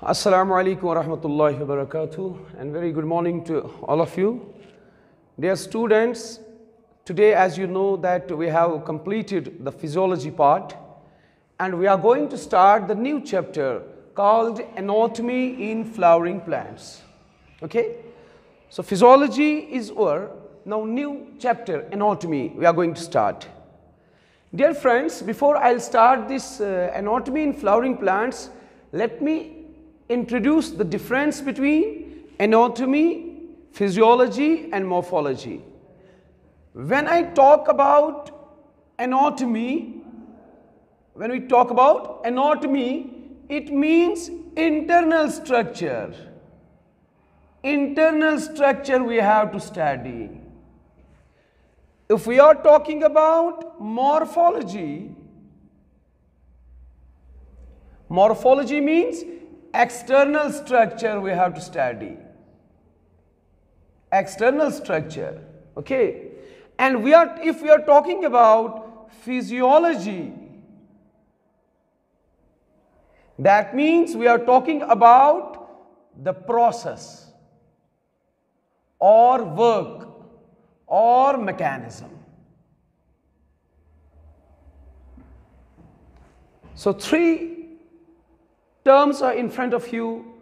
Assalamu alaikum wa rahmatullahi wa barakatuh, and very good morning to all of you. Dear students, today as you know that we have completed the physiology part and we are going to start the new chapter called Anatomy in Flowering Plants. Okay? So physiology is our now new chapter, Anatomy, we are going to start. Dear friends, before I'll start this Anatomy in Flowering Plants, let me introduce the difference between anatomy, physiology and morphology. When I talk about anatomy, when we talk about anatomy, it means internal structure. Internal structure we have to study. If we are talking about morphology, morphology means external structure we have to study. External structure, okay? And if we are talking about physiology, that means we are talking about the process or work or mechanism. So three terms are in front of you: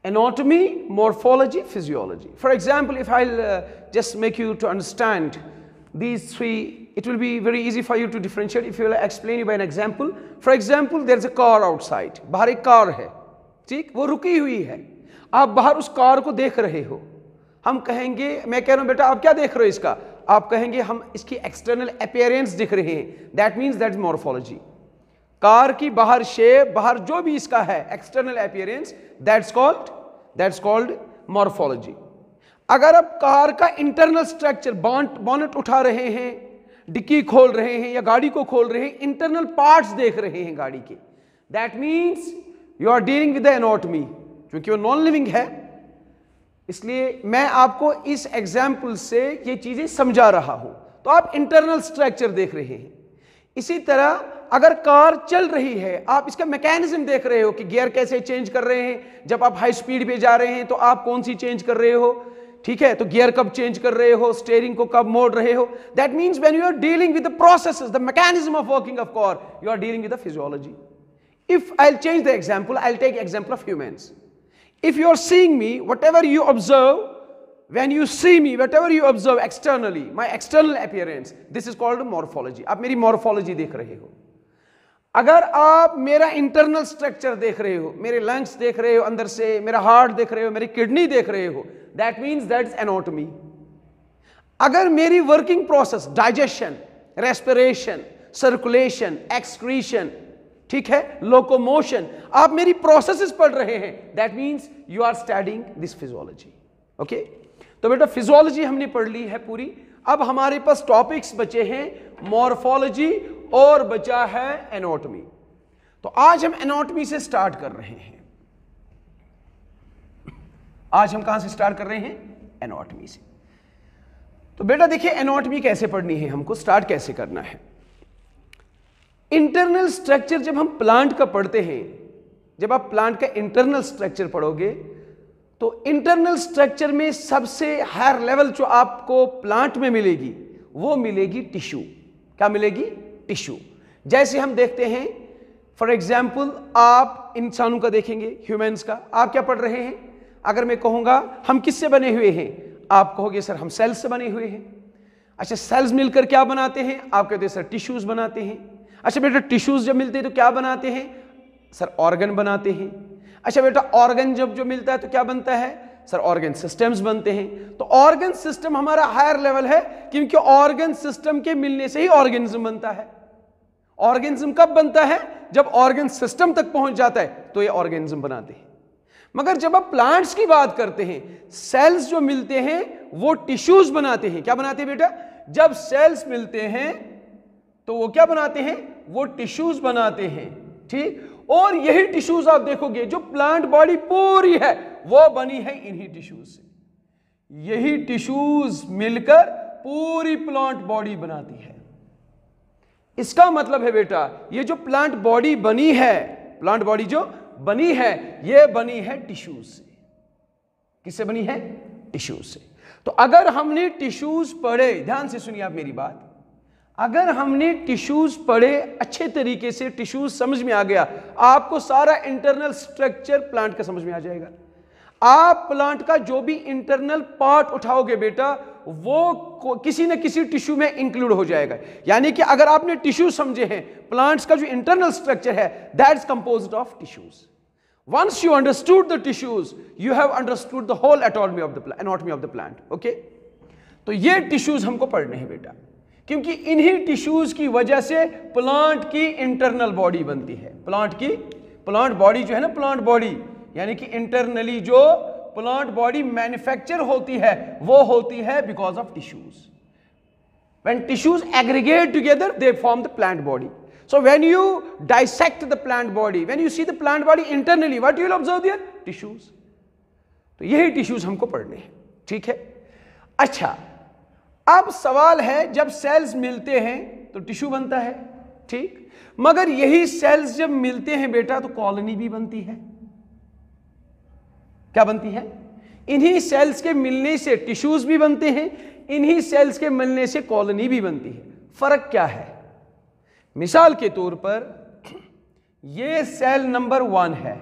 anatomy, morphology, physiology. For example, if I'll just make you to understand these three, it will be very easy for you to differentiate if you will explain you by an example. For example, there is a car outside. बाहर एक car है, ठीक? वो रुकी हुई है. आप बाहर उस कार को देख रहे हो. हम कहेंगे, मैं कह रहा हूँ बेटा आप क्या देख रहे हो इसका? आप कहेंगे हम इसकी एक्सटर्नल अपीयरेंस देख रहे हैं. That means that is morphology. Car की बाहर शेप, बाहर जो भी इसका है external appearance, that's called morphology. अगर आप कार का इंटरनल स्ट्रक्चर, बॉनेट उठा रहे हैं, डिक्की खोल रहे हैं या गाड़ी को खोल रहे हैं, इंटरनल पार्ट्स देख रहे हैं गाड़ी के, that means you are dealing with the anatomy. क्योंकि वो नॉन लिविंग है, इसलिए मैं आपको इस एग्जाम्पल से ये चीजें समझा रहा हूं. तो आप इंटरनल स्ट्रक्चर देख रहे हैं. इसी तरह अगर कार चल रही है, आप इसका मैकेनिज्म देख रहे हो कि गियर कैसे चेंज कर रहे हैं. जब आप हाई स्पीड पे जा रहे हैं तो आप कौन सी चेंज कर रहे हो, ठीक है? तो गियर कब चेंज कर रहे हो, स्टीयरिंग को कब मोड़ रहे हो. That means when you are dealing with the processes, the mechanism of working of car, you are dealing with the physiology. If I will change the example, I will take example of humans. If you are seeing me, whatever you observe, when you see me, whatever you observe externally, my external appearance, this is called morphology. आप मेरी morphology देख रहे हो. अगर आप मेरा internal structure देख रहे हो, मेरे लंग्स देख रहे हो अंदर से, मेरा हार्ट देख रहे हो, मेरी किडनी देख रहे हो, that means that is anatomy. अगर मेरी working process, digestion, respiration, circulation, excretion, ठीक है, लोकोमोशन, आप मेरी प्रोसेसेस पढ़ रहे हैं, that means you are studying this physiology. Okay, तो बेटा फिजियोलॉजी हमने पढ़ ली है पूरी. अब हमारे पास टॉपिक्स बचे हैं मॉर्फोलॉजी और बचा है एनाटॉमी. तो आज हम एनाटॉमी से स्टार्ट कर रहे हैं. आज हम कहां से स्टार्ट कर रहे हैं? एनाटॉमी से. तो बेटा देखिए एनाटॉमी कैसे पढ़नी है, हमको स्टार्ट कैसे करना है. इंटरनल स्ट्रक्चर जब हम प्लांट का पढ़ते हैं, जब आप प्लांट का इंटरनल स्ट्रक्चर पढ़ोगे तो इंटरनल स्ट्रक्चर में सबसे हायर लेवल जो आपको प्लांट में मिलेगी वो मिलेगी टिश्यू. क्या मिलेगी? टिश्यू. जैसे हम देखते हैं, फॉर एग्जाम्पल आप इंसानों का देखेंगे, ह्यूमंस का, आप क्या पढ़ रहे हैं? अगर मैं कहूंगा हम किससे बने हुए हैं, आप कहोगे सर हम सेल्स से बने हुए हैं. अच्छा, सेल्स मिलकर क्या बनाते हैं? आप कहते हैं सर टिश्यूज बनाते हैं. अच्छा बेटा, टिश्यूज जब मिलते हैं तो क्या बनाते हैं? सर ऑर्गन बनाते हैं. अच्छा बेटा, ऑर्गन जब जो मिलता है तो क्या बनता है? सर ऑर्गन सिस्टम्स बनते हैं. तो ऑर्गन सिस्टम हमारा हायर लेवल है, क्योंकि ऑर्गन सिस्टम के मिलने से ही ऑर्गेनिज्म बनता है. ऑर्गेनिज्म कब बनता है? जब ऑर्गन सिस्टम तक पहुंच जाता है तो ये ऑर्गेनिज्म बनाते हैं. मगर जब आप प्लांट्स की बात करते हैं, सेल्स जो मिलते हैं वो टिश्यूज बनाते हैं. क्या बनाते हैं बेटा? जब सेल्स मिलते हैं तो वो क्या बनाते हैं? वो टिश्यूज बनाते हैं. ठीक, और यही टिश्यूज आप देखोगे, जो प्लांट बॉडी पूरी है वो बनी है इन्हीं टिश्यूज से. यही टिश्यूज मिलकर पूरी प्लांट बॉडी बनाती है. इसका मतलब है बेटा, ये जो प्लांट बॉडी बनी है, प्लांट बॉडी जो बनी है, ये बनी है टिश्यूज से। किससे बनी है? टिश्यूज से। तो अगर हमने टिश्यूज पढ़े, ध्यान से सुनिए आप मेरी बात, अगर हमने टिश्यूज पढ़े अच्छे तरीके से, टिश्यूज समझ में आ गया, आपको सारा इंटरनल स्ट्रक्चर प्लांट का समझ में आ जाएगा। आप प्लांट का जो भी इंटरनल पार्ट उठाओगे बेटा, वो किसी न किसी टिश्यू में इंक्लूड हो जाएगा। यानी कि अगर आपने टिश्यू समझे हैं, प्लांट्स का जो इंटरनल स्ट्रक्चर है, that is composed of tissues. Once you understood the tissues, you have understood the whole anatomy of the plant. Okay, तो ये टिश्यूज हमको पढ़ने हैं बेटा, क्योंकि इन्हीं टिश्यूज की वजह से प्लांट की इंटरनल बॉडी बनती है। प्लांट बॉडी जो है ना, प्लांट बॉडी यानी कि इंटरनली जो प्लांट बॉडी मैन्युफैक्चर होती है, वो होती है because of tissues. When tissues aggregate together, they form the plant body. So when you dissect the plant body, when you see the plant body internally, what you will observe there? Tissues. तो यही tissues हमको पढ़ने हैं, ठीक है। अच्छा, अब सवाल है, जब सेल्स मिलते हैं तो टिश्यू बनता है, ठीक, मगर यही सेल्स जब मिलते हैं बेटा तो कॉलोनी भी बनती है। क्या बनती है? इन्हीं सेल्स के मिलने से टिश्यूज भी बनते हैं, इन्हीं सेल्स के मिलने से कॉलोनी भी बनती है। फर्क क्या है? मिसाल के तौर पर ये सेल नंबर 1 है,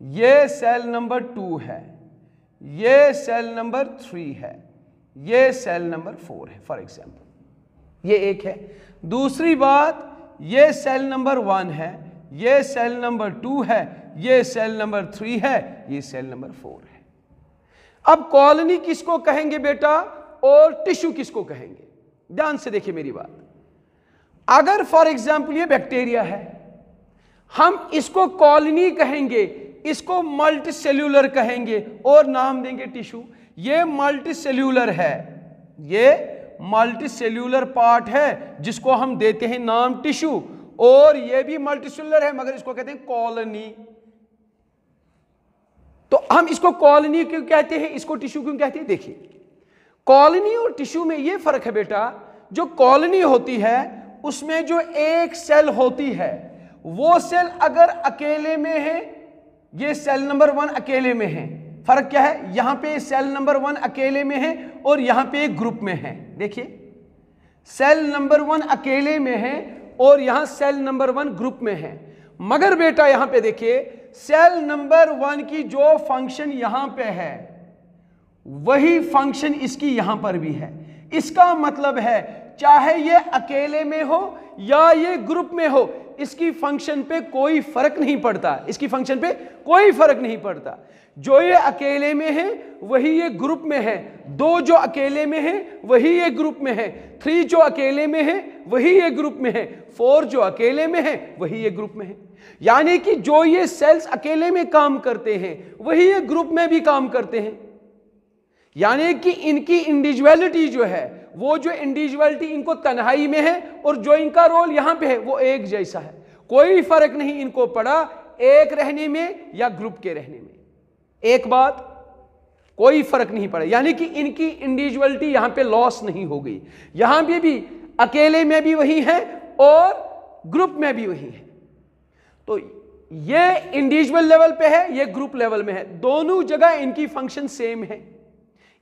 ये सेल नंबर 2 है, ये सेल नंबर 3 है, ये सेल नंबर 4 है, फॉर एग्जाम्पल। ये एक है। दूसरी बात, ये सेल नंबर 1 है, ये सेल नंबर 2 है, ये सेल नंबर 3 है, ये सेल नंबर 4 है। अब कॉलोनी किसको कहेंगे बेटा और टिश्यू किसको कहेंगे? ध्यान से देखिए मेरी बात। अगर फॉर एग्जाम्पल ये बैक्टीरिया है, हम इसको कॉलोनी कहेंगे, इसको मल्टीसेल्यूलर कहेंगे और नाम देंगे टिश्यू। ये मल्टीसेल्यूलर है, ये मल्टीसेल्यूलर पार्ट है जिसको हम देते हैं नाम टिश्यू, और ये भी मल्टीसेल्यूलर है मगर इसको कहते हैं कॉलोनी। तो हम इसको कॉलोनी क्यों कहते हैं, इसको टिश्यू क्यों कहते हैं? देखिए, कॉलोनी और टिश्यू में ये फर्क है बेटा, जो कॉलोनी होती है उसमें जो एक सेल होती है, वो सेल अगर अकेले में है, ये सेल नंबर 1 अकेले में है। फर्क क्या है? यहां पे सेल नंबर 1 अकेले में है और यहां पे एक ग्रुप में है। देखिए, सेल नंबर 1 अकेले में है और यहां सेल नंबर 1 ग्रुप में है। मगर बेटा यहां पे देखिए, सेल नंबर 1 की जो फंक्शन यहां पे है, वही फंक्शन इसकी यहां पर भी है। इसका मतलब है चाहे ये अकेले में हो या ये ग्रुप में हो, इसकी फंक्शन पे कोई फर्क नहीं पड़ता, इसकी फंक्शन पे कोई फर्क नहीं पड़ता। जो ये अकेले में है वही ये ग्रुप में है, 2 जो अकेले में है वही ये ग्रुप में है, 3 जो अकेले में है वही ये ग्रुप में है, 4 जो अकेले में है वही ये ग्रुप में है। यानी कि जो ये सेल्स अकेले में काम करते हैं वही ये ग्रुप में भी काम करते हैं। यानी कि इनकी इंडिविजुअलिटी जो है, वो जो इंडिविजुअलिटी इनको तन्हाई में है और जो इनका रोल यहां पे है वो एक जैसा है। कोई फर्क नहीं इनको पड़ा एक रहने में या ग्रुप के रहने में। एक बात, कोई फर्क नहीं पड़ा, यानी कि इनकी इंडिविजुअलिटी यहां पे लॉस नहीं हो गई। यहां भी अकेले में भी वही है और ग्रुप में भी वही है। तो ये इंडिविजुअल लेवल पे है, ये ग्रुप लेवल में है, दोनों जगह इनकी फंक्शन सेम है।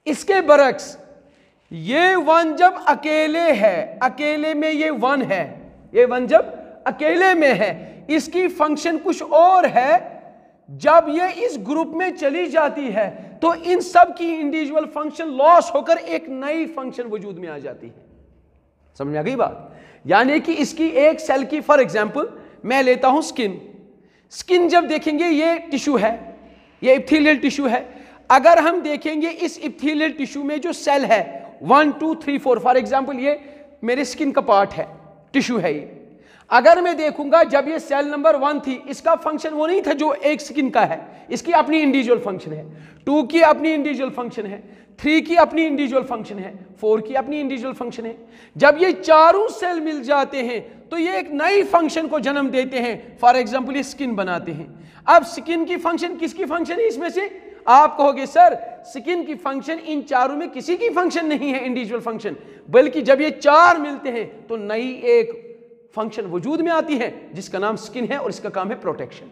इसके बरक्स ये 1 जब अकेले है, अकेले में ये 1 है, ये 1 जब अकेले में है, इसकी फंक्शन कुछ और है। जब ये इस ग्रुप में चली जाती है तो इन सब की इंडिविजुअल फंक्शन लॉस होकर एक नई फंक्शन वजूद में आ जाती है। समझ में आ गई बात? यानी कि इसकी एक सेल की, फॉर एग्जांपल मैं लेता हूं स्किन। स्किन जब देखेंगे ये टिश्यू है, ये इप्थीलियल टिश्यू है। अगर हम देखेंगे इस इप्थीलियल टिश्यू में जो सेल है 1 2 3 4, फॉर एग्जांपल ये मेरे स्किन का पार्ट है, टिश्यू है ये। अगर मैं देखूंगा जब ये सेल नंबर 1 थी, इसका फंक्शन वो नहीं था जो एक स्किन का है, इसकी अपनी इंडिविजुअल फंक्शन है। 2 की अपनी इंडिविजुअल फंक्शन है, 3 की अपनी इंडिविजुअल फंक्शन है, 4 की अपनी इंडिविजुअल फंक्शन है। जब ये चारों सेल मिल जाते हैं तो ये एक नई फंक्शन को जन्म देते हैं। फॉर एग्जांपल ये स्किन बनाते हैं। अब स्किन की फंक्शन किसकी फंक्शन है इसमें से? आप कहोगे सर स्किन की फंक्शन इन चारों में किसी की फंक्शन नहीं है इंडिविजुअल फंक्शन, बल्कि जब ये 4 मिलते हैं तो नई एक फंक्शन वजूद में आती है जिसका नाम स्किन है और इसका काम है प्रोटेक्शन।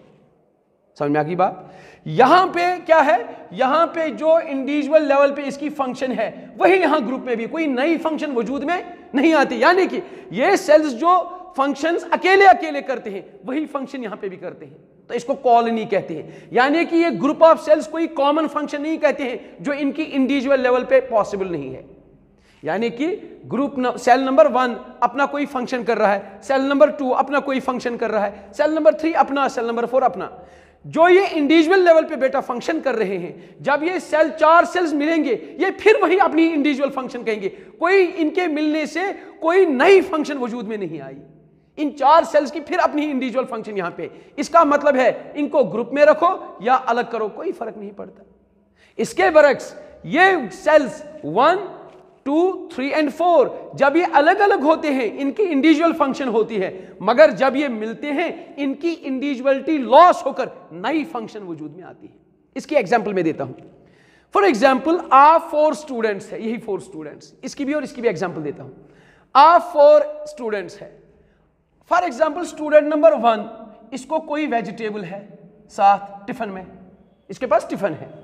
समझ में आ गई बात? यहां पे क्या है, यहां पे जो इंडिविजुअल लेवल पे इसकी फंक्शन है वही यहां ग्रुप में भी कोई नई फंक्शन वजूद में नहीं आती, यानी कि ये सेल्स जो फंक्शंस अकेले अकेले करते हैं वही फंक्शन यहां पे भी करते हैं, तो इसको कॉलोनी कहते हैं। यानी कि ये ग्रुप ऑफ सेल्स कोई कॉमन फंक्शन नहीं कहते हैं जो इनकी इंडिविजुअल लेवल पे पॉसिबल नहीं है। यानी कि सेल नंबर 1 अपना कोई फंक्शन कर रहा है, सेल नंबर 2 अपना कोई फंक्शन कर रहा है, सेल नंबर 3 अपना, सेल नंबर 4 अपना। जो ये इंडिविजुअल लेवल पे बेटा फंक्शन कर रहे हैं, जब ये सेल 4 सेल्स मिलेंगे ये फिर वही अपनी इंडिविजुअल फंक्शन कहेंगे, कोई इनके मिलने से कोई नई फंक्शन वजूद में नहीं आई। इन 4 सेल्स की फिर अपनी इंडिविजुअल फंक्शन यहां पे। इसका मतलब है इनको ग्रुप में रखो या अलग करो कोई फर्क नहीं पड़ता। इसके बरक्स ये सेल्स 1, 2, 3 और 4 जब ये अलग अलग होते हैं इनकी इंडिविजुअल फंक्शन होती है, मगर जब ये मिलते हैं इनकी इंडिविजुअलिटी लॉस होकर नई फंक्शन वजूद में आती है। इसकी एग्जांपल मैं देता हूं। फॉर एग्जांपल आप 4 स्टूडेंट्स है, यही 4 स्टूडेंट्स, इसकी भी और इसकी भी एग्जांपल देता हूं। आप 4 स्टूडेंट्स है। फॉर एग्जाम्पल स्टूडेंट नंबर 1, इसको कोई वेजिटेबल है साथ टिफिन में, इसके पास टिफिन है।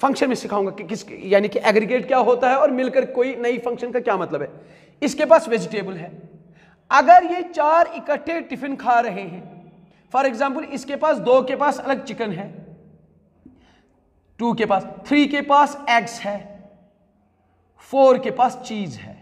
फंक्शन में सिखाऊंगा कि किस यानी कि एग्रीगेट क्या होता है और मिलकर कोई नई फंक्शन का क्या मतलब है। इसके पास वेजिटेबल है। अगर ये 4 इकट्ठे टिफिन खा रहे हैं, फॉर एग्जाम्पल इसके पास 2 के पास अलग चिकन है, 2 के पास, 3 के पास एग्स है, 4 के पास चीज है।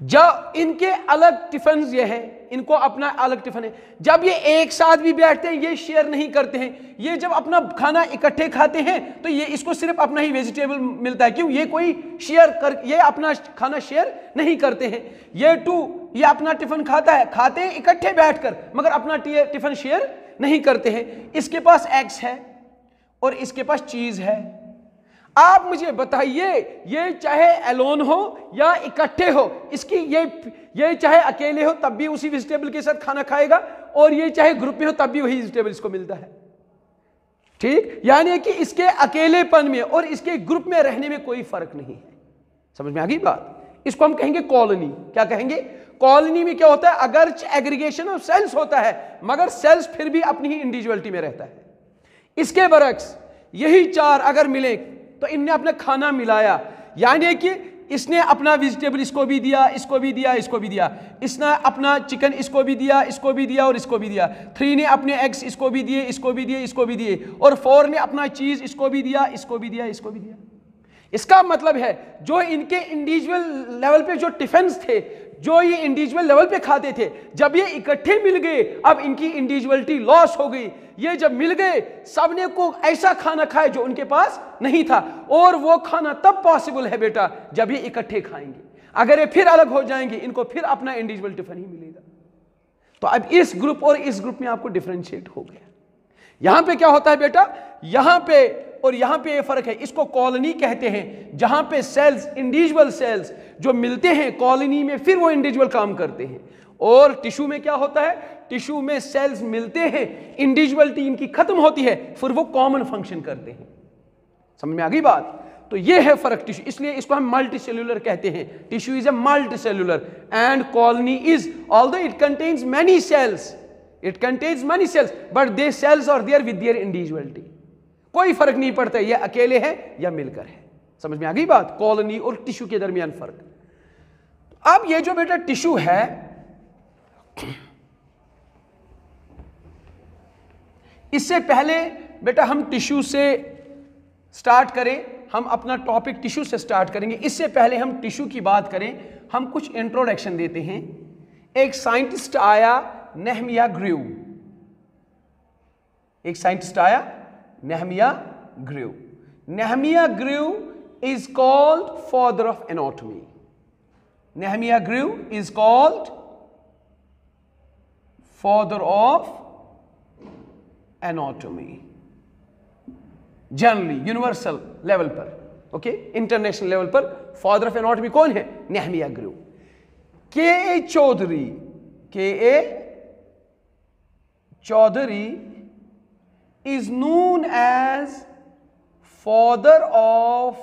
जब इनके अलग टिफिन ये है, इनको अपना अलग टिफिन है, जब ये एक साथ भी बैठते हैं ये शेयर नहीं करते हैं। ये जब अपना खाना इकट्ठे खाते हैं तो ये इसको सिर्फ अपना ही वेजिटेबल मिलता है, क्यों? ये कोई शेयर कर, ये अपना खाना शेयर नहीं करते हैं। ये 2 ये अपना टिफिन खाते हैं इकट्ठे बैठकर, मगर अपना टिफिन शेयर नहीं करते हैं। इसके पास एग्स है और इसके पास चीज है। आप मुझे बताइए, ये चाहे एलोन हो या इकट्ठे हो, इसकी ये चाहे अकेले हो तब भी उसी वेजिटेबल के साथ खाना खाएगा, और ये चाहे ग्रुप में हो तब भी वही वेजिटेबल इसको मिलता है। ठीक, यानी कि इसके अकेलेपन में और इसके ग्रुप में रहने में कोई फर्क नहीं है। समझ में आ गई बात? इसको हम कहेंगे कॉलोनी। क्या कहेंगे? कॉलोनी में क्या होता है, अगर एग्रीगेशन ऑफ सेल्स होता है मगर सेल्स फिर भी अपनी ही इंडिविजुअलिटी में रहता है। इसके बरक्स यही 4 अगर मिले तो इनने अपना खाना मिलाया, यानी कि इसने अपना वेजिटेबल इसको भी दिया, इसको भी दिया, इसको भी दिया, इसने अपना चिकन इसको भी दिया, इसको भी दिया और इसको भी दिया, 3 ने अपने एग्स इसको भी दिए, इसको भी दिए, इसको भी दिए, और 4 ने अपना चीज इसको भी दिया, इसको भी दिया, इसको भी दिया। इसका मतलब है जो इनके इंडिविजुअल लेवल पे जो टिफिन्स थे, जो ये इंडिविजुअल लेवल पे खाते थे, जब ये इकट्ठे मिल गए अब इनकी इंडिविजुअलिटी लॉस हो गई। ये जब मिल गए सबने को ऐसा खाना खाए जो उनके पास नहीं था, और वो खाना तब पॉसिबल है बेटा जब ये इकट्ठे खाएंगे। अगर ये फिर अलग हो जाएंगे इनको फिर अपना इंडिविजुअल टिफिन ही मिलेगा। तो अब इस ग्रुप और इस ग्रुप में आपको डिफरेंशिएट हो गया। यहां पे क्या होता है बेटा, यहां पे और यहां पे ये फर्क है। इसको कॉलोनी कहते हैं, जहां पे सेल्स, इंडिविजुअल सेल्स जो मिलते हैं कॉलोनी में, फिर वो इंडिविजुअल काम करते हैं। और टिश्यू में क्या होता है, टिश्यू में सेल्स मिलते हैं, इंडिविजुअलिटी इनकी खत्म होती है, फिर वो कॉमन फंक्शन करते हैं। समझ में आ गई बात? तो ये है फर्क टिश्यू, इसलिए इसको हम मल्टी सेल्यूलर कहते हैं। Tissue is a multi cellular and colony is, although it contains many cells, it contains many cells, but the cells are there with their individuality. कोई फर्क नहीं पड़ता ये अकेले है या मिलकर है। समझ में आ गई बात? कॉलोनी और टिश्यू के दरमियान फर्क। अब ये जो बेटा टिश्यू है, इससे पहले बेटा हम टिश्यू से स्टार्ट करें, हम अपना टॉपिक टिश्यू से स्टार्ट करेंगे। इससे पहले हम टिश्यू की बात करें, हम कुछ इंट्रोडक्शन देते हैं। एक साइंटिस्ट आया, नेहमिया ग्रीव। एक साइंटिस्ट आया, Nehemiah Grew. Nehemiah Grew is called father of anatomy. Nehemiah Grew is called father of anatomy. Generally universal level पर, ओके, इंटरनेशनल लेवल पर फादर ऑफ एनाटॉमी कौन है? Nehemiah Grew. K Chaudhuri, K Chaudhuri is known as father of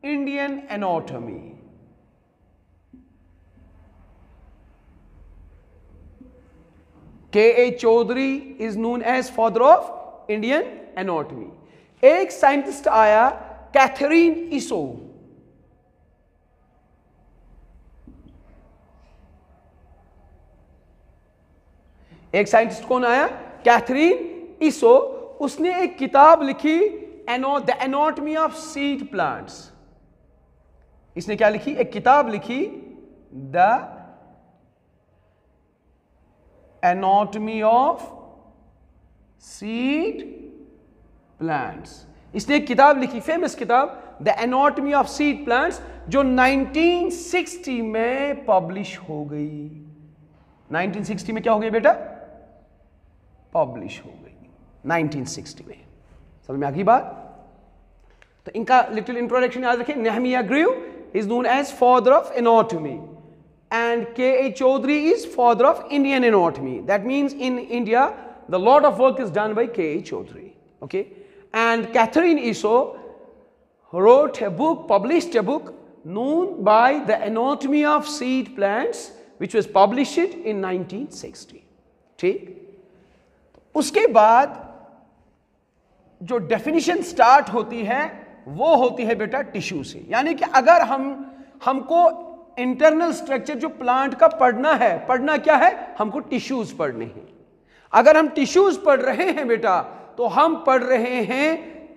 Indian anatomy. K.A. Chaudhuri is known as father of Indian anatomy. एक scientist आया Katherine Esau, एक scientist कौन आया? कैथरीन इसो। उसने एक किताब लिखी the anatomy of seed plants. इसने क्या लिखी? एक किताब लिखी the anatomy of seed plants. इसने एक किताब लिखी, फेमस किताब the anatomy of seed plants, जो 1960 में पब्लिश हो गई। 1960 में क्या हो गई बेटा? पब्लिश हो गई 1960 में। समझ में आ गई बात? तो इनका लिटिल इंट्रोडक्शन याद रखें। Nehemiah Grew is known as father of anatomy and K.A. Chaudhary is father of Indian anatomy. That means in India the lot of work is done by K.A. Chaudhary. Okay, and Catherine Isso wrote a book, published a book known by the anatomy of seed plants, which was published in 1960. ठीक, उसके बाद जो definition start होती है वो होती है बेटा टिश्यू से। यानी कि अगर हमको इंटरनल स्ट्रक्चर जो प्लांट का पढ़ना है, पढ़ना क्या है? हमको टिश्यूज पढ़ने हैं। अगर हम टिश्यूज पढ़ रहे हैं बेटा तो हम पढ़ रहे हैं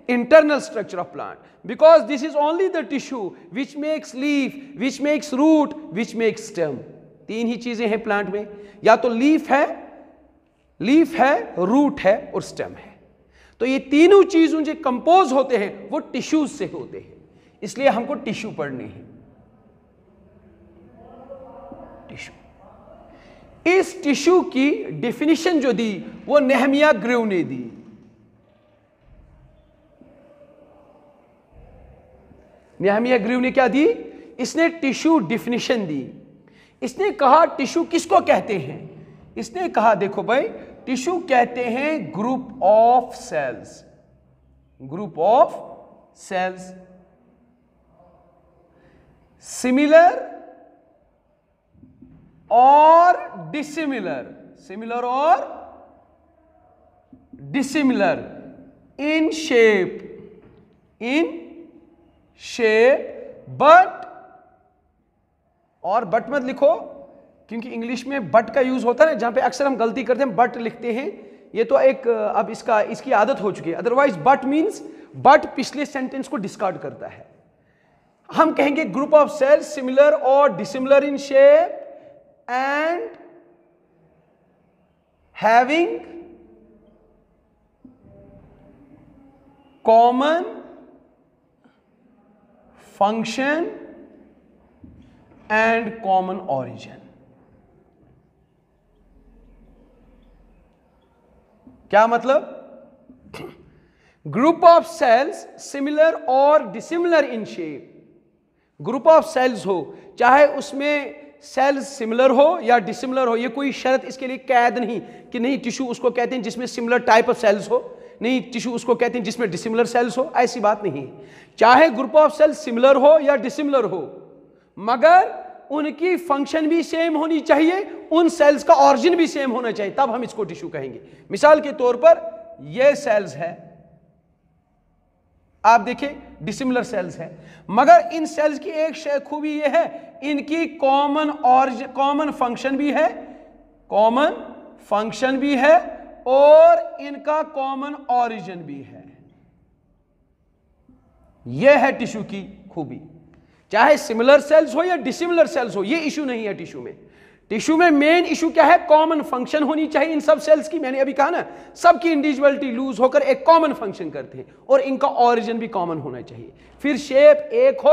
internal structure of plant, because this is only the tissue which makes leaf, which makes root, which makes stem. तीन ही चीजें हैं प्लांट में, या तो लीफ है, रूट है और स्टेम है। तो ये तीनों चीजों जो कंपोज होते हैं वो टिश्यूज से होते हैं, इसलिए हमको टिश्यू पढ़ने हैं। टिश्यू, इस टिश्यू की डेफिनेशन जो दी वो नेहमिया ग्रीव ने दी। नेहमिया ग्रीव ने क्या दी? इसने टिश्यू डेफिनेशन दी। इसने कहा टिश्यू किसको कहते हैं? इसने कहा देखो भाई, टिश्यू कहते हैं group of cells, group of cells similar और डिसिमिलर, सिमिलर और डिसिमिलर इन शेप, बट, और बट मत लिखो क्योंकि इंग्लिश में बट का यूज होता है ना, जहां पे अक्सर हम गलती करते हैं, बट लिखते हैं। ये तो एक अब इसकी आदत हो चुकी है। अदरवाइज बट मींस, बट पिछले सेंटेंस को डिस्कार्ड करता है। हम कहेंगे ग्रुप ऑफ सेल्स सिमिलर और dissimilar in shape and having common function and common origin. क्या मतलब? ग्रुप ऑफ सेल्स सिमिलर और dissimilar in shape. Group of cells हो, चाहे उसमें सेल्स सिमिलर हो या डिसिमिलर हो, ये कोई शर्त इसके लिए कैद नहीं कि नहीं टिश्यू उसको कहते हैं जिसमें सिमिलर टाइप ऑफ सेल्स हो, नहीं टिश्यू उसको कहते हैं जिसमें डिसिमिलर सेल्स हो, ऐसी बात नहीं है। चाहे ग्रुप ऑफ सेल्स सिमिलर हो या डिसिमिलर हो, मगर उनकी फंक्शन भी सेम होनी चाहिए, उन सेल्स का ऑरिजिन भी सेम होना चाहिए, तब हम इसको टिश्यू कहेंगे। मिसाल के तौर पर ये सेल्स है, आप देखें डिसिमिलर सेल्स है, मगर इन सेल्स की एक खूबी ये है, इनकी कॉमन फंक्शन भी है, कॉमन फंक्शन भी है और इनका कॉमन ऑरिजिन भी है। यह है टिश्यू की खूबी। चाहे सिमिलर सेल्स हो या डिसिमिलर सेल्स हो, ये इशू नहीं है टिश्यू में। टिश्यू में मेन इशू क्या है? कॉमन फंक्शन होनी चाहिए इन सब सेल्स की। मैंने अभी कहा ना, सबकी इंडिविजुअलिटी लूज होकर एक कॉमन फंक्शन करते हैं और इनका ऑरिजिन भी कॉमन होना चाहिए। फिर शेप एक हो,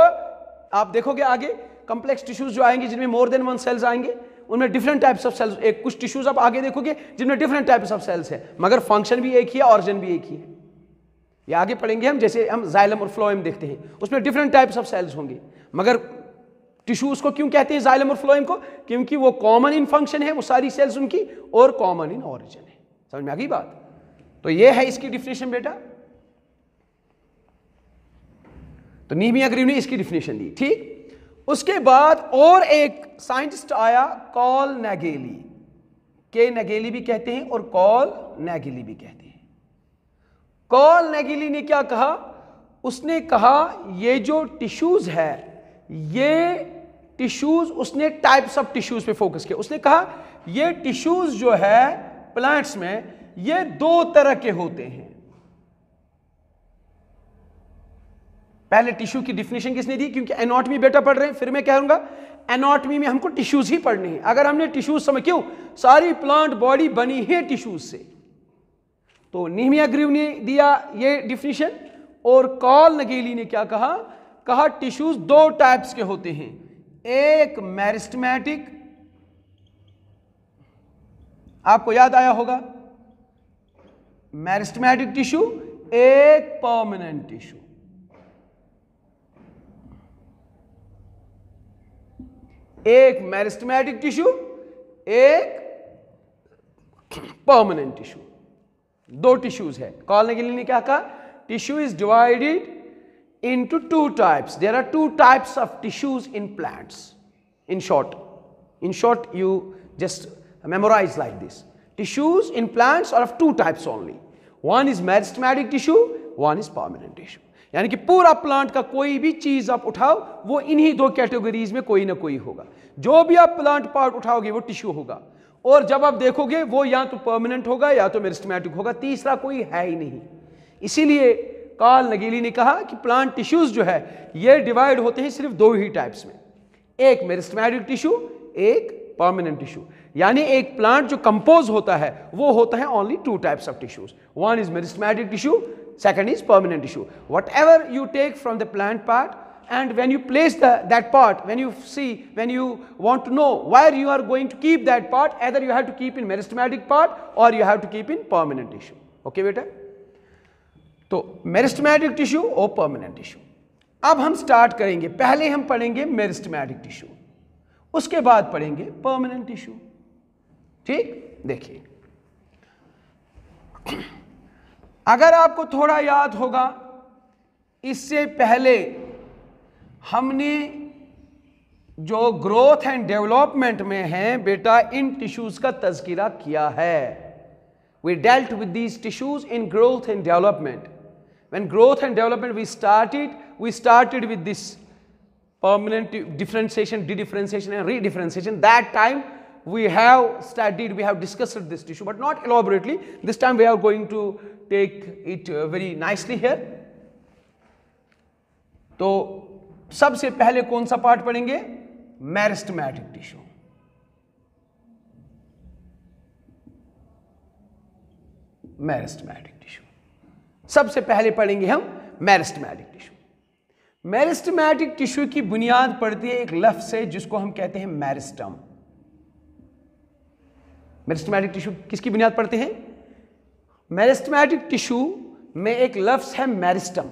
आप देखोगे आगे कॉम्प्लेक्स टिश्यूज जो आएंगे जिनमें मोर देन वन सेल्स आएंगे, उनमें डिफरेंट टाइप्स ऑफ सेल्स, एक कुछ टिश्यूज आप आगे देखोगे जिनमें डिफरेंट टाइप्स ऑफ सेल्स है, मगर फंक्शन भी एक ही है, ऑरिजिन भी एक ही है। ये आगे पढ़ेंगे हम, जैसे हम जाइलम और फ्लोएम देखते हैं, उसमें डिफरेंट टाइप्स ऑफ सेल्स होंगे, मगर टिश्यू उसको क्यों कहते हैं जाइलम और फ्लोएम को? क्योंकि वो कॉमन इन फंक्शन है, वो सारी सेल्स उनकी, और कॉमन इन ऑरिजिन है। समझ में आ गई बात? तो ये है इसकी डिफिनेशन बेटा। तो नेहमिया ग्रीव ने इसकी डिफिनेशन दी, ठीक। उसके बाद और एक साइंटिस्ट आया, कॉल नैगेली। के नेगेली भी कहते हैं और कॉल नेगेली भी कहते हैं। कॉल नेगेली ने क्या कहा, उसने कहा ये जो टिश्यूज है, ये टिश्यूज, उसने टाइप्स ऑफ टिश्यूज पे फोकस किया। उसने कहा ये टिश्यूज जो है प्लांट्स में ये दो तरह के होते हैं। पहले टिश्यू की डिफिनेशन किसने दी, क्योंकि एनाटॉमी बेटा पढ़ रहे हैं, फिर मैं कहूंगा एनाटॉमी में हमको टिश्यूज ही पढ़ने हैं। अगर हमने टिश्यूज समझ, क्यों सारी प्लांट बॉडी बनी है टिश्यूज से, तो नीमिया ग्रीव ने दिया ये डिफिनेशन और कॉल नेगेली ने क्या कहा, कहा टिश्यूज दो टाइप्स के होते हैं, एक मेरिस्टेमेटिक, आपको याद आया होगा मेरिस्टेमेटिक टिश्यू, एक परमानेंट टिश्यू। एक मेरिस्टेमेटिक टिश्यू, एक परमानेंट टिश्यू, दो टिश्यूज है। कॉल नेगेली ने क्या कहा, tissue is divided into two types. There are two types of tissues in plants. In short, you just memorize like this. Tissues in plants are of two types only. One is meristematic tissue, one is permanent tissue. यानी कि पूरा plant का कोई भी चीज आप उठाओ वो इन्हीं दो कैटेगरीज में कोई ना कोई होगा। जो भी आप प्लांट पार्ट उठाओगे वो टिश्यू होगा, और जब आप देखोगे वो या तो परमानेंट होगा या तो मेरिस्टेमेटिक होगा, तीसरा कोई है ही नहीं। इसीलिए कॉल नेगेली ने कहा कि प्लांट टिश्यूज जो है ये डिवाइड होते हैं सिर्फ दो ही टाइप्स में, एक मेरिस्टेमेटिक टिश्यू, एक परमानेंट टिश्यू। यानी एक प्लांट जो कंपोज होता है वो होता है only two types of tissues, one is meristematic tissue, second is permanent tissue. Whatever you take from the plant part, and when you place that part, when you want to know where you are going to keep that part, either you have to keep in meristematic part or you have to keep in permanent tissue. Okay बेटा, तो meristematic tissue और permanent tissue. अब हम start करेंगे, पहले हम पढ़ेंगे meristematic tissue, उसके बाद पढ़ेंगे परमानेंट टिश्यू। ठीक, देखिए अगर आपको थोड़ा याद होगा, इससे पहले हमने जो ग्रोथ एंड डेवलपमेंट में है बेटा इन टिश्यूज का तज़किरा किया है। We dealt with these tissues in growth and development. When growth and development we started with this permanent differentiation, de-differentiation and re-differentiation. That time we have discussed this tissue, but not elaborately. This time we are going to take it very nicely here. तो सबसे पहले कौन सा part पढ़ेंगे, meristematic tissue. Meristematic tissue सबसे पहले पढ़ेंगे हम मेरिस्टेमेटिक टिश्यू। मेरिस्टेमेटिक टिश्यू की बुनियाद पड़ती है एक लफ्ज से जिसको हम कहते हैं मेरिस्टम। मेरिस्टेमेटिक टिश्यू किसकी बुनियाद पड़ते हैं, मेरिस्टेमेटिक टिश्यू में एक लफ्ज है मेरिस्टम,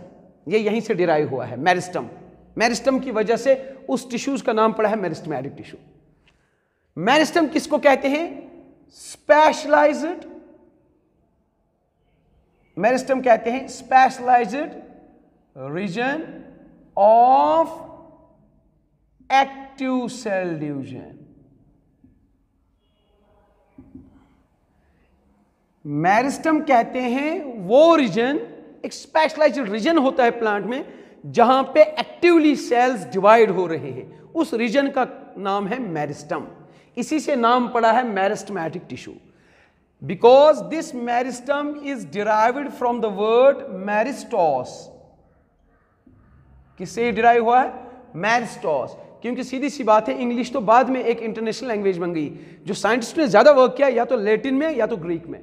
ये यहीं से डिराइव हुआ है मेरिस्टम। मेरिस्टम की वजह से उस टिश्यूज का नाम पड़ा है मेरिस्टेमेटिक टिश्यू। मेरिस्टम किसको कहते हैं, स्पेशलाइज्ड, मेरिस्टम कहते हैं specialised region of active cell division. Meristem कहते हैं वो रीजन, एक स्पेशलाइज्ड रीजन होता है प्लांट में जहां पे एक्टिवली सेल्स डिवाइड हो रहे हैं, उस रीजन का नाम है मेरिस्टम। इसी से नाम पड़ा है meristematic tissue, because this meristem is derived from the word meristos. किससे डिराइव हुआ है, मेरिस्टोस। क्योंकि सीधी सी बात है, इंग्लिश तो बाद में एक इंटरनेशनल लैंग्वेज बन गई, जो साइंटिस्ट ने ज्यादा वर्क किया या तो लैटिन में या तो ग्रीक में,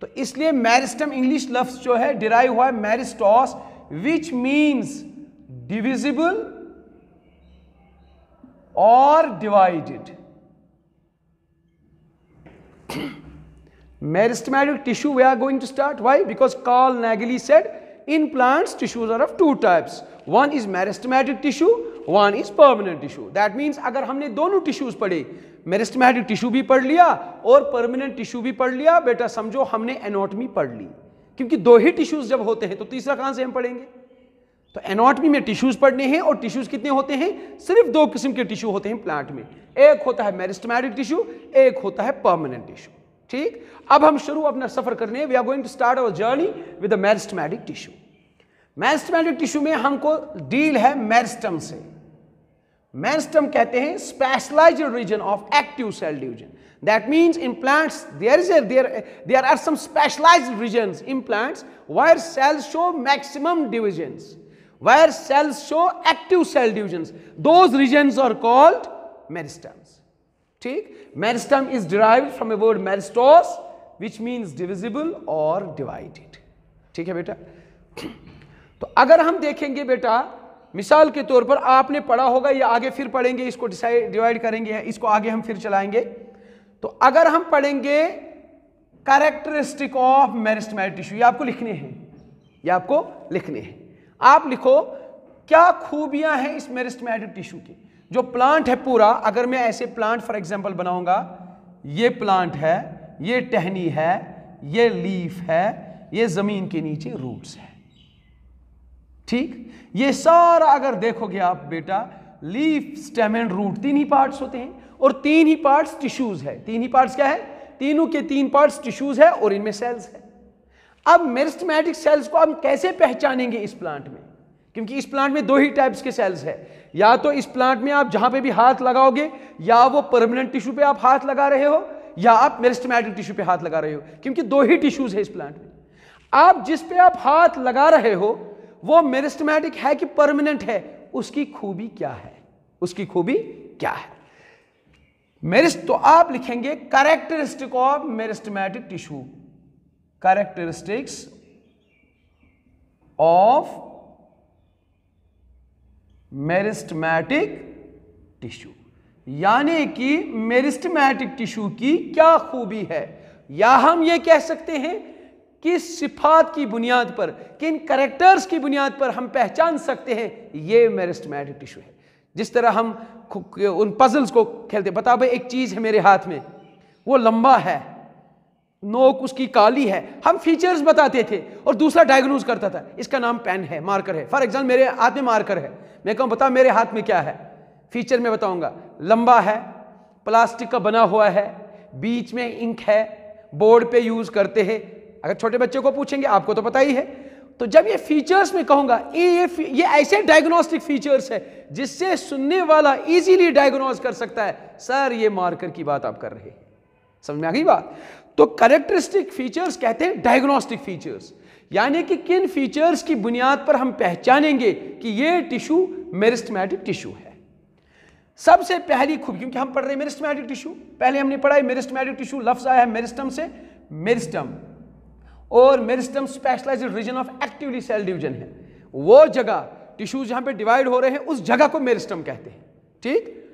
तो इसलिए मेरिस्टम इंग्लिश लफ्ज जो है डिराइव हुआ है मेरिस्टोस, विच मीन्स डिविजिबल और divided. Meristematic tissue we are going to start. Why? Because Carl Naegeli said in plants tissues are of two types. One is meristematic tissue, one is permanent tissue. That means अगर हमने दोनों tissues पढ़े, meristematic tissue भी पढ़ लिया और permanent tissue भी पढ़ लिया, बेटा समझो हमने anatomy पढ़ ली। क्योंकि दो ही tissues जब होते हैं तो तीसरा कहाँ से हम पढ़ेंगे। तो anatomy में tissues पढ़ने हैं, और tissues कितने होते हैं, सिर्फ दो किस्म के tissue होते हैं प्लांट में, एक होता है meristematic tissue, एक होता है permanent tissue। ठीक, अब हम शुरू अपना सफर करने, we are going to start our journey with the meristematic tissue. Meristematic tissue में हमको डील है मेरिस्टम से। मेरिस्टम कहते हैं specialised region of active cell division. That means in plants there are some specialized regions in plants where cells show maximum divisions, where cells show active cell divisions. Those regions are called meristems. ठीक, meristem is derived from a word meristos which means divisible or divided. ठीक है बेटा। तो अगर हम देखेंगे बेटा, मिसाल के तौर पर आपने पढ़ा होगा, या आगे फिर पढ़ेंगे, इसको डिवाइड करेंगे, इसको आगे हम फिर चलाएंगे। तो अगर हम पढ़ेंगे कैरेक्टरिस्टिक ऑफ मेरिस्टेमेटिक टिश्यू, ये आपको लिखने हैं, ये आपको लिखने हैं। आप लिखो क्या खूबियां हैं इस मेरिस्टेमेटिक टिश्यू की। जो प्लांट है पूरा, अगर मैं ऐसे प्लांट फॉर एग्जांपल बनाऊंगा, ये प्लांट है, ये टहनी है, ये लीफ है, ये जमीन के नीचे रूट्स है। ठीक, ये सारा अगर देखोगे आप बेटा, लीफ, स्टेम एंड रूट, तीन ही पार्ट्स होते हैं और तीन ही पार्ट्स टिश्यूज है। तीन ही पार्ट्स क्या है? तीनों के तीन पार्ट्स टिश्यूज है और इनमें सेल्स है। अब मेरिस्टेमेटिक सेल्स को हम कैसे पहचानेंगे इस प्लांट में? क्योंकि इस प्लांट में दो ही टाइप्स के सेल्स है। या तो इस प्लांट में आप जहां पे भी हाथ लगाओगे, या वो परमानेंट टिश्यू पे आप हाथ लगा रहे हो, या आप मेरिस्टेमेटिक टिश्यू पे हाथ लगा रहे हो, क्योंकि दो ही टिश्यूज है इस प्लांट में। आप जिस पे आप हाथ लगा रहे हो वो मेरिस्टेमेटिक है कि परमानेंट है, उसकी खूबी क्या है? उसकी खूबी क्या है? तो आप लिखेंगे characteristic of meristematic tissue, characteristics of meristematic tissue, यानी कि मेरिस्टेमेटिक टिश्यू की क्या खूबी है। या हम ये कह सकते हैं कि सिफात की बुनियाद पर, किन कैरेक्टर्स की बुनियाद पर हम पहचान सकते हैं ये मेरिस्टेमेटिक टिश्यू है। जिस तरह हम उन पजल्स को खेलते, बता भाई एक चीज है मेरे हाथ में, वो लंबा है, नोक उसकी काली है, हम फीचर्स बताते थे और दूसरा डायग्नोज करता था, इसका नाम पेन है, मार्कर है। फॉर एग्जाम्पल मेरे हाथ में मार्कर है, मैं कहूं बता मेरे हाथ में क्या है, फीचर में बताऊंगा, लंबा है, प्लास्टिक का बना हुआ है, बीच में इंक है, बोर्ड पे यूज करते हैं। अगर छोटे बच्चे को पूछेंगे, आपको तो पता ही है। तो जब ये फीचर्स में कहूंगा, ये ऐसे डायग्नोस्टिक फीचर्स है जिससे सुनने वाला इजीली डायग्नोज कर सकता है, सर ये मार्कर की बात आप कर रहे हैं। समझ में आ गई बात? तो कैरेक्टरिस्टिक फीचर्स कहते हैं डायग्नोस्टिक फीचर्स, यानी कि किन फीचर्स की बुनियाद पर हम पहचानेंगे कि ये टिश्यू मेरिस्टेमेटिक टिश्यू है। सबसे पहली खूबी, क्योंकि हम पढ़ रहे हैं मेरिस्टेमेटिक टिश्यू, पहले हमने पढ़ा है मेरिस्टेमेटिक टिश्यू, लफ्ज आया है मेरिस्टम से, मेरिस्टम, और meristem specialised region of actively cell division है। वो जगह टिश्यूज जहां पे डिवाइड हो रहे हैं उस जगह को मेरिस्टम कहते हैं। ठीक,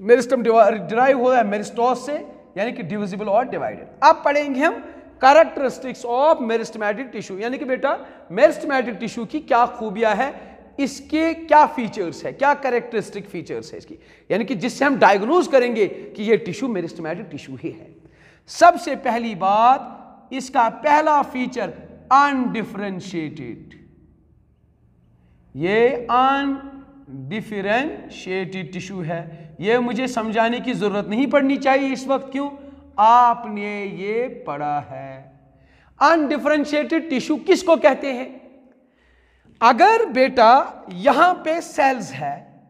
मेरिस्टम डिराइव हो रहा है मेरिस्टोस से, यानी कि डिविजिबल और डिवाइडेड। अब पढ़ेंगे हम कैरेक्टरिस्टिक्स ऑफ मेरिस्टेमेटिक टिश्यू, यानी कि बेटा मेरिस्टेमेटिक टिश्यू की क्या खूबियां है, इसके क्या फीचर्स है, क्या कैरेक्टरिस्टिक फीचर्स है इसकी, यानी कि जिससे हम डायग्नोज करेंगे कि ये टिश्यू मेरिस्टेमेटिक टिश्यू ही है। सबसे पहली बात, इसका पहला फीचर अनडिफरेंशिएटेड, ये अनडिफरेंशिएटेड टिश्यू है। ये मुझे समझाने की जरूरत नहीं पड़नी चाहिए इस वक्त, क्यों? आपने ये पढ़ा है। अनडिफरेंशिएटेड टिश्यू किसको कहते हैं? अगर बेटा यहां पे सेल्स है,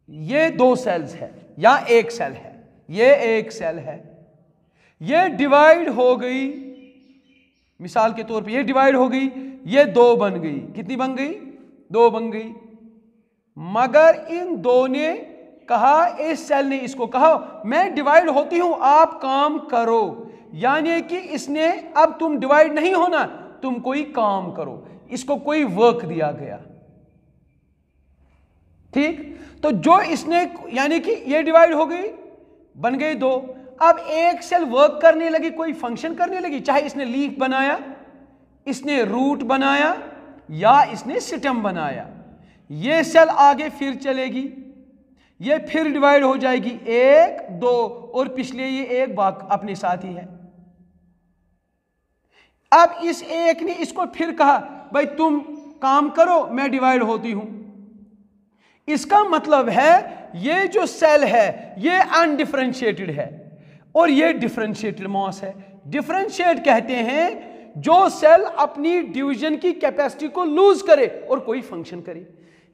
ये दो सेल्स है या एक सेल है, ये एक सेल है, ये डिवाइड हो गई, मिसाल के तौर पे ये डिवाइड हो गई, ये दो बन गई, कितनी बन गई? दो बन गई। मगर इन दो ने कहा, इस सेल ने इसको कहा मैं डिवाइड होती हूं, आप काम करो, यानी कि इसने अब तुम डिवाइड नहीं होना, तुम कोई काम करो, इसको कोई वर्क दिया गया। ठीक, तो जो इसने, यानी कि ये डिवाइड हो गई, बन गई दो, अब एक सेल वर्क करने लगी, कोई फंक्शन करने लगी, चाहे इसने लीफ बनाया, इसने रूट बनाया, या इसने स्टेम बनाया। ये सेल आगे फिर चलेगी, ये फिर डिवाइड हो जाएगी, एक दो, और पिछले ये एक बाग अपने साथ ही है। अब इस एक ने इसको फिर कहा भाई तुम काम करो, मैं डिवाइड होती हूं। इसका मतलब है ये जो सेल है ये अनडिफरेंशिएटेड है, और ये डिफरेंशिएटेड मास है। डिफरेंशिएट कहते हैं जो सेल अपनी डिवीजन की कैपेसिटी को लूज करे और कोई फंक्शन करे।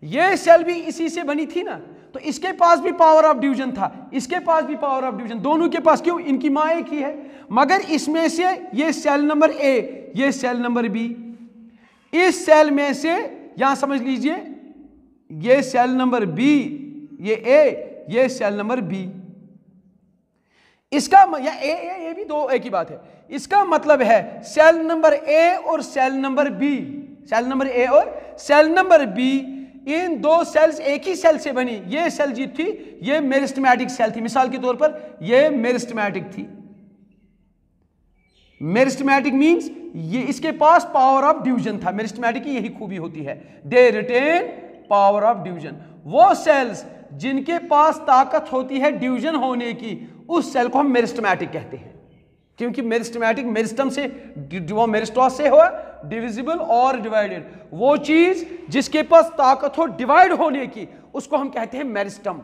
ये सेल भी इसी से बनी थी ना, तो इसके पास भी पावर ऑफ डिवीजन था, इसके पास भी पावर ऑफ डिवीजन, दोनों के पास, क्यों, इनकी मां एक ही है। मगर इसमें से ये सेल नंबर ए, ये सेल नंबर बी, इस सेल में से यहां समझ लीजिए ये सेल नंबर बी, ये ए, ये सेल नंबर बी, इसका या ए भी दो एक ही बात है। इसका मतलब है सेल नंबर ए और cell number B, cell number A और सेल नंबर बी, इन दो सेल्स एक ही सेल से बनी। ये सेल जी थी, ये मेरिस्टेमेटिक सेल थी। मिसाल के तौर पर ये मेरिस्टेमेटिक थी। मेरिस्टेमेटिक मींस ये इसके पास पावर ऑफ डिवीजन था। मेरिस्टेमेटिक की यही खूबी होती है, they retain power of division. वो सेल्स जिनके पास ताकत होती है डिवीजन होने की, उस सेल को हम मेरिस्टेमेटिक कहते हैं, क्योंकि मेरिस्टेमेटिक मेरिस्टम से, वो मेरिस्टॉस से हुआ, डिविजिबल और डिवाइडेड। वो चीज जिसके पास ताकत हो डिवाइड होने की, उसको हम कहते हैं मेरिस्टम।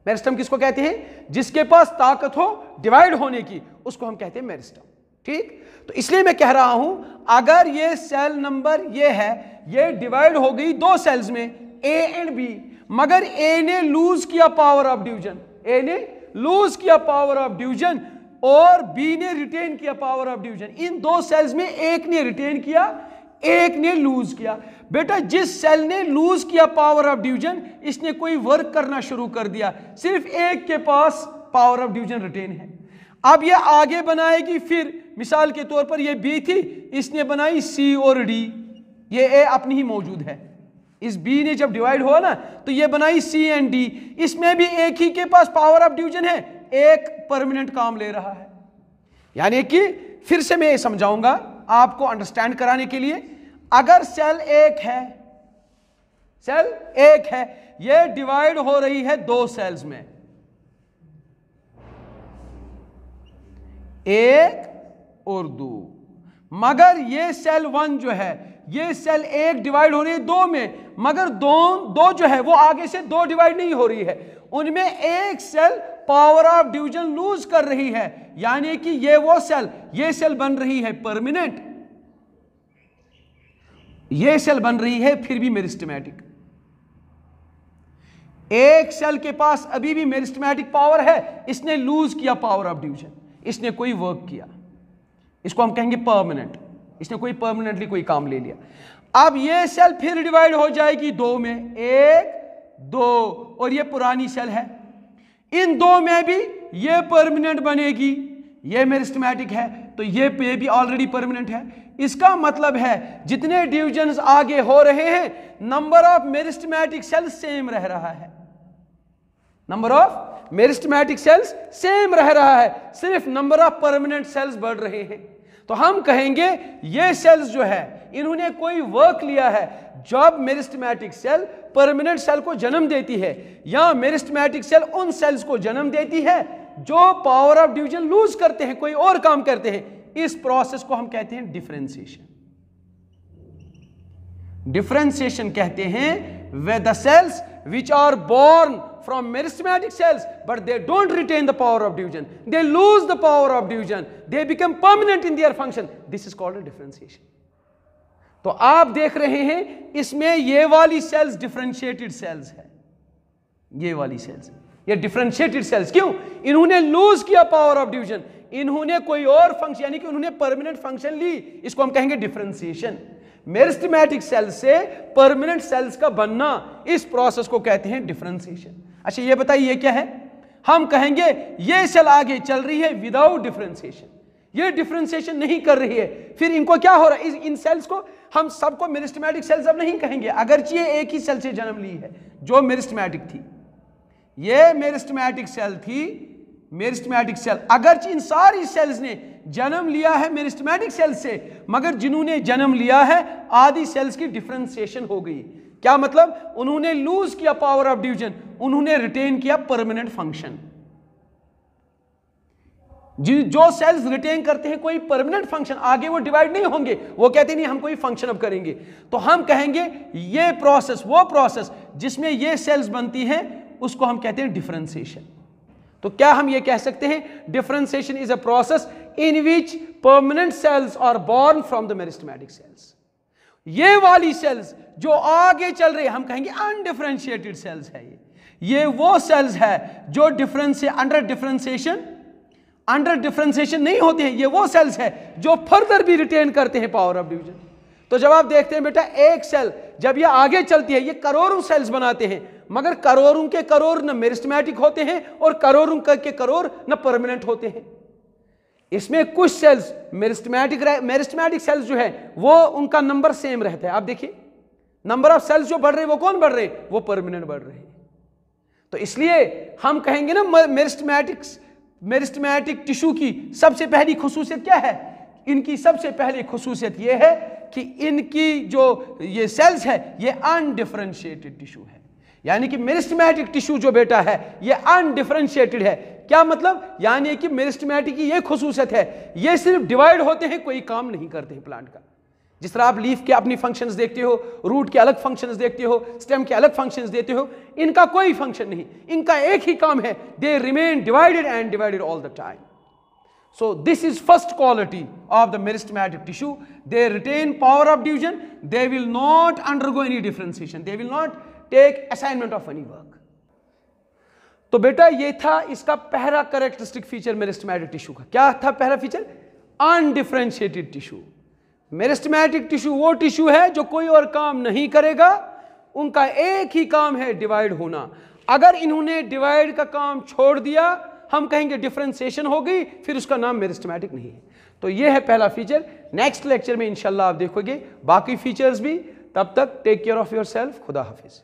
मेरिस्टम किसको कहते हैं? जिसके पास ताकत हो डिवाइड होने की, उसको हम कहते हैं मेरिस्टम। ठीक, तो इसलिए मैं कह रहा हूं अगर ये सेल नंबर ये है, ये डिवाइड हो गई दो सेल्स में, ए एंड बी, मगर ए ने लूज किया पावर ऑफ डिवीजन, ए ने लूज किया पावर ऑफ डिवीजन और बी ने रिटेन किया पावर ऑफ डिवीजन। इन दो सेल्स में एक ने रिटेन किया, एक ने लूज किया। बेटा जिस सेल ने लूज किया पावर ऑफ डिवीजन, इसने कोई वर्क करना शुरू कर दिया, सिर्फ एक के पास पावर ऑफ डिवीजन रिटेन है। अब ये आगे बनाएगी, फिर मिसाल के तौर पर ये बी थी, इसने बनाई सी और डी, ये ए अपनी ही मौजूद है। इस बी ने जब डिवाइड हुआ ना, तो ये बनाई सी एंड डी, इसमें भी एक ही के पास पावर ऑफ डिवीजन है, एक परमानेंट काम ले रहा है। यानी कि फिर से मैं ये समझाऊंगा आपको अंडरस्टैंड कराने के लिए। अगर सेल एक है, सेल एक है, ये डिवाइड हो रही है दो सेल्स में, एक और दो, मगर ये सेल वन जो है, ये सेल एक डिवाइड हो रही है दो में, मगर दो जो है वो आगे से दो डिवाइड नहीं हो रही है, उनमें एक cell power of division lose कर रही है। यानी कि ये वो सेल, ये सेल बन रही है परमानेंट, ये सेल बन रही है फिर भी मेरिस्टेमेटिक। एक सेल के पास अभी भी मेरिस्टेमेटिक पावर है, इसने लूज किया पावर ऑफ डिवीजन, इसने कोई वर्क किया, इसको हम कहेंगे परमानेंट, इसने कोई परमानेंटली कोई काम ले लिया। अब ये सेल फिर डिवाइड हो जाएगी दो में, एक दो, और ये पुरानी सेल है, इन दो में भी ये परमानेंट बनेगी, ये मेरिस्टेमेटिक है, तो ये पे भी ऑलरेडी परमानेंट है। इसका मतलब है जितने डिवीजन्स आगे हो रहे हैं, number of meristematic cells same रह रहा है, number of meristematic cells same रह रहा है, सिर्फ नंबर ऑफ परमानेंट सेल्स बढ़ रहे हैं। तो हम कहेंगे ये सेल्स जो है, इन्होंने कोई वर्क लिया है। जब मेरिस्टेमेटिक सेल परमानेंट सेल को जन्म देती है, या मेरिस्टेमेटिक सेल उन सेल्स को जन्म देती है जो पावर ऑफ डिवीजन लूज करते हैं, कोई और काम करते हैं, इस प्रोसेस को हम कहते हैं डिफरेंशिएशन। डिफरेंशिएशन कहते हैं वे the cells which are born from meristematic cells but they don't retain the power of division, they lose the power of division, they become permanent in their function, this is called a differentiation. तो आप देख रहे हैं इसमें ये वाली sales differentiated sales है, ये वाली सेल्स, ये डिफरेंशिएटेड सेल्स, क्यों? इन्होंने लूज किया पावर ऑफ डिवीजन, इन्होंने कोई और फंक्शन, यानी कि उन्होंने परमानेंट फंक्शन ली, इसको हम कहेंगे डिफरेंशिएशन। मेरिस्टेमेटिक सेल से परमानेंट सेल्स का बनना, इस प्रोसेस को कहते हैं डिफरेंशिएशन। अच्छा ये बताइए ये क्या है? हम कहेंगे ये सेल आगे चल रही है विदाउट डिफरेंशिएशन, ये डिफरेंशिएशन नहीं कर रही है, फिर इनको क्या हो रहा है? इन सेल्स को हम सबको मेरिस्टेमेटिक सेल्स अब नहीं कहेंगे, अगरचे ये एक ही सेल से जन्म ली है जो मेरिस्टेमेटिक थी, ये मेरिस्टेमेटिक सेल थी, मेरिस्टेमेटिक सेल, अगरचे इन सारी सेल्स ने जन्म लिया है मेरिस्टेमेटिक सेल से, मगर जिन्होंने जन्म लिया है आदि सेल्स की डिफरेंशिएशन हो गई। क्या मतलब? उन्होंने लूज किया पावर ऑफ डिवीजन, उन्होंने रिटेन किया परमानेंट फंक्शन। जो सेल्स रिटेन करते हैं कोई परमानेंट फंक्शन, आगे वो डिवाइड नहीं होंगे, वो कहते नहीं हम कोई फंक्शन अब करेंगे, तो हम कहेंगे ये प्रोसेस, वो प्रोसेस जिसमें ये सेल्स बनती हैं, उसको हम कहते हैं डिफरेंशिएशन। तो क्या हम ये कह सकते हैं differentiation is a process in which permanent cells are born from the meristematic cells. ये वाली सेल्स जो आगे चल रही है हम कहेंगे अनडिफरेंशिएटेड सेल्स है। ये वो सेल्स है जो अंडर डिफरेंशिएशन नहीं होते हैं। ये वो सेल्स है जो फर्दर भी रिटेन करते हैं पावर ऑफ डिवीजन। तो जब आप देखते हैं बेटा एक सेल जब ये आगे चलती है ये करोड़ों सेल्स बनाते हैं, मगर करोड़ों के करोड़ न मेरिस्टेमेटिक होते हैं और करोड़ों के करोड़ न परमानेंट होते हैं। इसमें कुछ सेल्स मेरिस्टेमेटिक सेल्स जो है वो उनका नंबर सेम रहता है। आप देखिए नंबर ऑफ सेल्स जो बढ़ रहे हैं वो कौन बढ़ रहे हैं, वो परमानेंट बढ़ रहे हैं। तो इसलिए हम कहेंगे ना मेरिस्टेमेटिक टिश्यू की सबसे पहली खुसूसियत क्या है, इनकी सबसे पहली खुसूसियत यह है कि इनकी जो ये सेल्स है ये अनडिफरेंशिएटेड टिश्यू है। यानी कि मेरिस्टेमेटिक टिश्यू जो बेटा है ये अनडिफरेंशिएटेड है। क्या मतलब, यानी कि मेरिस्टेमेटिक की ये खुसूसियत है ये सिर्फ डिवाइड होते हैं, कोई काम नहीं करते हैं प्लांट का। जिस तरह आप लीफ के अपनी फंक्शंस देखते हो, रूट के अलग फंक्शंस देखते हो, स्टेम के अलग फंक्शंस देते हो, इनका कोई फंक्शन नहीं, इनका एक ही काम है, they remain divided and divided all the time. So this is first quality of the meristematic tissue. They retain power of division. They will not undergo any differentiation. They will not take assignment of any work. तो बेटा ये था इसका पहला characteristic feature meristematic tissue का। क्या था पहला feature? Undifferentiated tissue. Meristematic tissue वो टिश्यू है जो कोई और काम नहीं करेगा, उनका एक ही काम है डिवाइड होना। अगर इन्होंने डिवाइड का काम छोड़ दिया हम कहेंगे डिफरेंशिएशन हो गई, फिर उसका नाम मेरिस्टेमेटिक नहीं है। तो ये है पहला फीचर। नेक्स्ट लेक्चर में इंशाल्लाह आप देखोगे बाकी फीचर्स भी। तब तक टेक केयर ऑफ योरसेल्फ। खुदा हाफिज।